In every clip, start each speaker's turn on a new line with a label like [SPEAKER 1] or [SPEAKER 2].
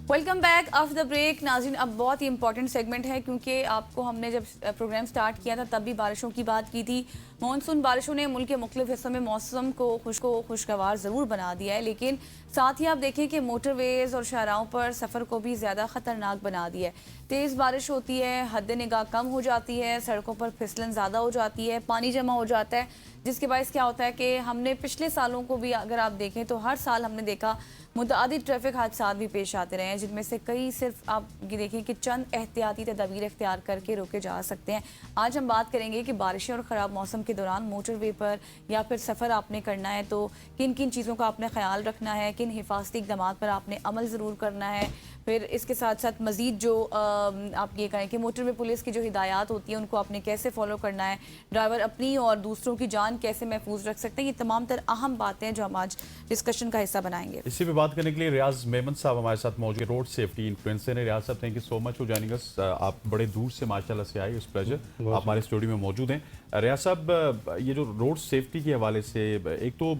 [SPEAKER 1] Welcome back after the break. ناظرین اب بہت ہی امپورٹنٹ سیگمنٹ ہے کیونکہ آپ کو ہم نے جب پروگرام سٹارٹ کیا تھا تب بھی بارشوں کی بات کی تھی. مانسون بارشوں نے ملک کے مختلف حصوں میں موسم کو خوشگوار ضرور بنا دیا ہے، لیکن ساتھ ہی آپ دیکھیں کہ موٹر ویز اور شاہراہوں پر سفر کو بھی زیادہ خطرناک بنا دیا ہے. تیز بارش ہوتی ہے، حد نگاہ کم ہو جاتی ہے، سڑکوں پر پھسلن زیادہ ہو جاتی ہے، پانی جمع ہو جاتا ہے، جس کے باعث کیا ہوتا ہے کہ ہم نے پچھلے سالوں کو بھی اگر آپ دیکھیں تو ہر سال ہم نے دیکھا متعدد ٹریفک حادثات بھی پیش آتے رہے ہیں، جن میں سے کئی صرف آپ دیکھیں کہ چند احتیاطی تدابیر اختیار کر کے روکے جا سکتے ہیں. آج ہم بات کریں گے کہ بارشیں اور خراب موسم کے دوران موٹر وے پر یا پھر سفر آپ نے کرنا ہے تو کن کن چیزوں کا آپ نے خیال رکھنا ہے، کن حفاظتی اقدامات پر آپ نے عمل ضرور کرنا ہے. پھر اس کے ساتھ ساتھ مزید جو آپ یہ کہیں کہ موٹر وے پولیس کی جو ہدایات ہوتی ہیں ان کو آپ نے کیسے فالو کرنا ہے، ڈرائیور اپنی اور دوسروں کی جان کیسے محفوظ رکھ سکتے ہیں، یہ تمام تر اہم باتیں جو ہم آج ڈسکشن کا حصہ بنائیں گے.
[SPEAKER 2] اسی پہ بات کرنے کے لیے ریاض میمن صاحب ہمارے ساتھ موجود ہیں، روڈ سیفٹی انفلوئنسر ہیں. Riaz sahab thank you so much for joining us. آپ بڑے دور سے ماشاءاللہ سے آئے، اس پلیجر آپ ہمارے اسٹوڈیو میں موجود ہیں. ریاض صاحب یہ جو روڈ سیفٹی کے حوالے سے ایک تو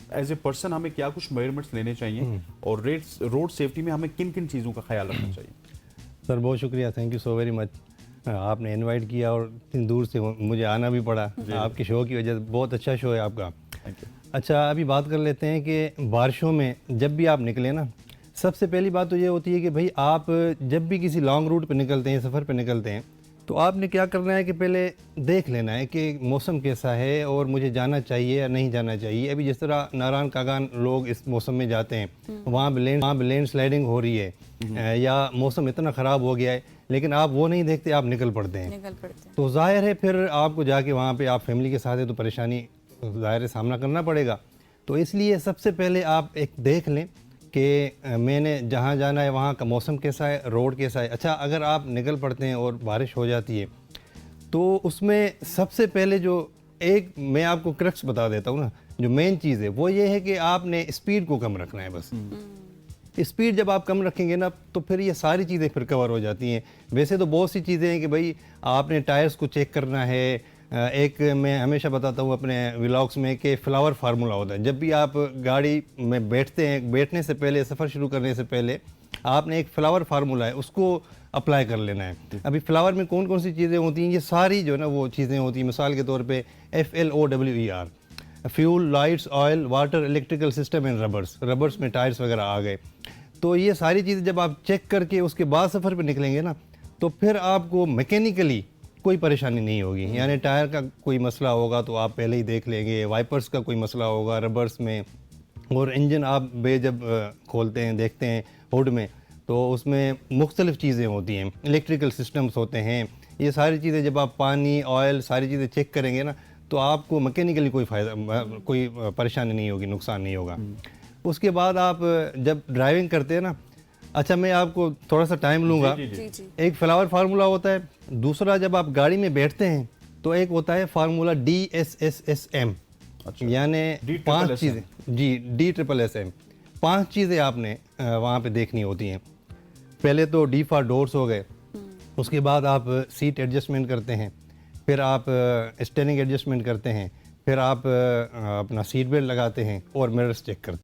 [SPEAKER 2] ایز اے پرسن ہمیں کیا کچھ میجرمنٹس لینے چاہیے اور روڈ سیفٹی میں ہمیں کن کن چیزوں کا خیال رکھنا چاہیے؟
[SPEAKER 3] سر بہت شکریہ، thank you so very much. آپ نے انوائٹ کیا اور اتنی دور سے مجھے آنا بھی پڑا آپ کے شو کی وجہ سے. بہت اچھا شو ہے آپ کا. اچھا ابھی بات کر لیتے ہیں کہ بارشوں میں جب بھی آپ نکلیں نا، سب سے پہلی بات تو یہ ہوتی ہے کہ بھائی آپ جب بھی کسی لانگ روٹ پہ نکلتے ہیں، سفر پہ نکلتے ہیں، تو آپ نے کیا کرنا ہے کہ پہلے دیکھ لینا ہے کہ موسم کیسا ہے اور مجھے جانا چاہیے یا نہیں جانا چاہیے. ابھی جس طرح ناران کاگان لوگ اس موسم میں جاتے ہیں، وہاں پہ لینڈ سلائڈنگ ہو رہی ہے یا موسم اتنا خراب ہو گیا ہے، لیکن آپ وہ نہیں دیکھتے، آپ نکل پڑتے ہیں. تو ظاہر ہے پھر آپ کو جا کے وہاں پہ آپ فیملی کے ساتھ ہے تو پریشانی ظاہر ہے سامنا کرنا پڑے گا. تو اس لیے سب سے پہلے آپ ایک دیکھ لیں کہ میں نے جہاں جانا ہے وہاں کا موسم کیسا ہے، روڈ کیسا ہے. اچھا اگر آپ نکل پڑتے ہیں اور بارش ہو جاتی ہے تو اس میں سب سے پہلے جو ایک میں آپ کو کرکس بتا دیتا ہوں نا، جو مین چیز ہے وہ یہ ہے کہ آپ نے اسپیڈ کو کم رکھنا ہے. بس اسپیڈ جب آپ کم رکھیں گے نا تو پھر یہ ساری چیزیں پھر کور ہو جاتی ہیں. ویسے تو بہت سی چیزیں ہیں کہ بھائی آپ نے ٹائرز کو چیک کرنا ہے. ایک میں ہمیشہ بتاتا ہوں اپنے ولاگس میں کہ فلاور فارمولا ہوتا ہے. جب بھی آپ گاڑی میں بیٹھتے ہیں، بیٹھنے سے پہلے، سفر شروع کرنے سے پہلے آپ نے ایک فلاور فارمولا ہے اس کو اپلائی کر لینا ہے. ابھی فلاور میں کون کون سی چیزیں ہوتی ہیں، یہ ساری جو ہے نا وہ چیزیں ہوتی ہیں. مثال کے طور پہ FLOWER، fuel, lights, oil, water, electrical system and rubbers میں ٹائرز وغیرہ آ گئے. تو یہ ساری چیزیں جب آپ چیک کر کے اس کے بعد سفر پہ نکلیں گے نا تو پھر آپ کو میکینیکلی کوئی پریشانی نہیں ہوگی. یعنی ٹائر کا کوئی مسئلہ ہوگا تو آپ پہلے ہی دیکھ لیں گے، وائپرز کا کوئی مسئلہ ہوگا ربرز میں، اور انجن آپ جب کھولتے ہیں دیکھتے ہیں ہوڈ میں تو اس میں مختلف چیزیں ہوتی ہیں، الیکٹریکل سسٹمز ہوتے ہیں. یہ ساری چیزیں جب آپ پانی، آئل، ساری چیزیں چیک کریں گے نا تو آپ کو میکینیکلی کوئی پریشانی نہیں ہوگی، نقصان نہیں ہوگا. اس کے بعد آپ جب ڈرائیونگ کرتے ہیں نا، اچھا میں آپ کو تھوڑا سا ٹائم لوں گا. ایک فلاور فارمولا ہوتا ہے، دوسرا جب آپ گاڑی میں بیٹھتے ہیں تو ایک ہوتا ہے فارمولا DSSSM، یعنی 5 چیزیں. جی DSSSM 5 چیزیں آپ نے وہاں پہ دیکھنی ہوتی ہیں. پہلے تو D فار ڈورس ہو گئے، اس کے بعد آپ سیٹ ایڈجسٹمنٹ کرتے ہیں، پھر آپ اسٹیئرنگ ایڈجسٹمنٹ کرتے ہیں، پھر آپ اپنا سیٹ بیلٹ لگاتے ہیں اور مررز چیک کرتے ہیں.